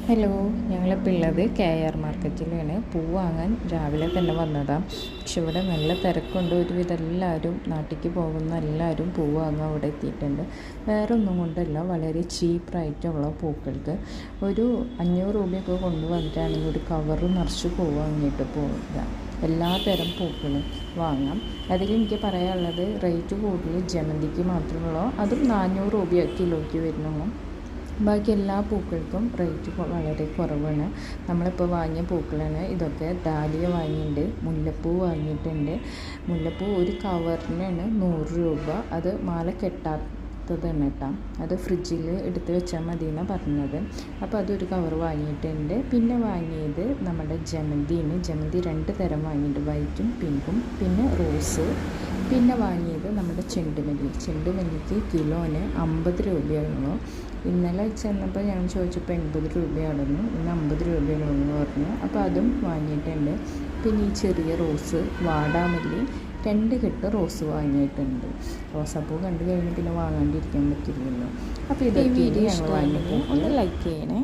Hello, ഞങ്ങളിപ്പോൾ ഉള്ളത് KR മാർക്കറ്റിലാണ്. പൂ വാങ്ങാൻ രാവിലെ തന്നെ വന്നതാണ്. പക്ഷെ ഇവിടെ നല്ല തിരക്കുണ്ട്. ഒരുവിധം എല്ലാവരും നാട്ടിലേക്ക് പോകുന്ന എല്ലാവരും പൂ വാങ്ങാൻ ഇവിടെ എത്തിയിട്ടുണ്ട്. വേറെ ഒന്നും കൊണ്ടല്ല, വളരെ ചീപ്പ് റേറ്റുള്ള പൂക്കൾക്ക് ഒരു 500 രൂപയൊക്കെ കൊണ്ടുവന്നിട്ടാണെങ്കിൽ ഒരു കവറ് നിറച്ച് പൂ വാങ്ങിയിട്ട് പോവുക. എല്ലാ തരം പൂക്കളും വാങ്ങാം. അതിൽ എനിക്ക് പറയാനുള്ളത്, റേറ്റ് കൂടുതൽ ജമന്തിക്ക് മാത്രമുള്ളൂ. അതും 400 രൂപ കിലോയ്ക്ക് വരുന്നുള്ളൂ. ബാക്കി എല്ലാ പൂക്കൾക്കും റേറ്റ് വളരെ കുറവാണ്. നമ്മളിപ്പോൾ വാങ്ങിയ പൂക്കളാണ് ഇതൊക്കെ. ഡാലിയ വാങ്ങിയിട്ടുണ്ട്, മുല്ലപ്പൂ വാങ്ങിയിട്ടുണ്ട്. മുല്ലപ്പൂ ഒരു കവറിനാണ് 100 രൂപ. അത് മാല കെട്ടാത്തതാണ് കേട്ടോ. അത് ഫ്രിഡ്ജിൽ എടുത്ത് വെച്ചാൽ മതി എന്നാണ് പറഞ്ഞത്. അപ്പോൾ അതൊരു കവർ വാങ്ങിയിട്ടുണ്ട്. പിന്നെ വാങ്ങിയത് നമ്മുടെ ജമന്തിയാണ്. ജമന്തി 2 തരം വാങ്ങിയിട്ടുണ്ട്, വൈറ്റും പിങ്കും. പിന്നെ റോസ്. പിന്നെ വാങ്ങിയത് നമ്മുടെ ചെണ്ടുമല്ലിക്ക് കിലോന് 50 രൂപയായിരുന്നു. ഇന്നലെ ചെന്നപ്പോൾ ഞാൻ ചോദിച്ചപ്പോൾ 80 രൂപയാണെന്നു. ഇന്ന് 50 രൂപയാണെന്ന് പറഞ്ഞു. അപ്പോൾ അതും വാങ്ങിയിട്ടുണ്ട്. പിന്നെ ഈ ചെറിയ റോസ്, വാടാമല്ലി 2 കെട്ട് റോസ് വാങ്ങിയിട്ടുണ്ട്. റോസാപ്പൂ കണ്ടു കഴിഞ്ഞ് പിന്നെ വാങ്ങാണ്ടിരിക്കാൻ പറ്റില്ലല്ലോ. അപ്പോൾ ഇതൊക്കെ ഞങ്ങൾ വാങ്ങിയിട്ട് ലൈക്ക് ചെയ്യണേ.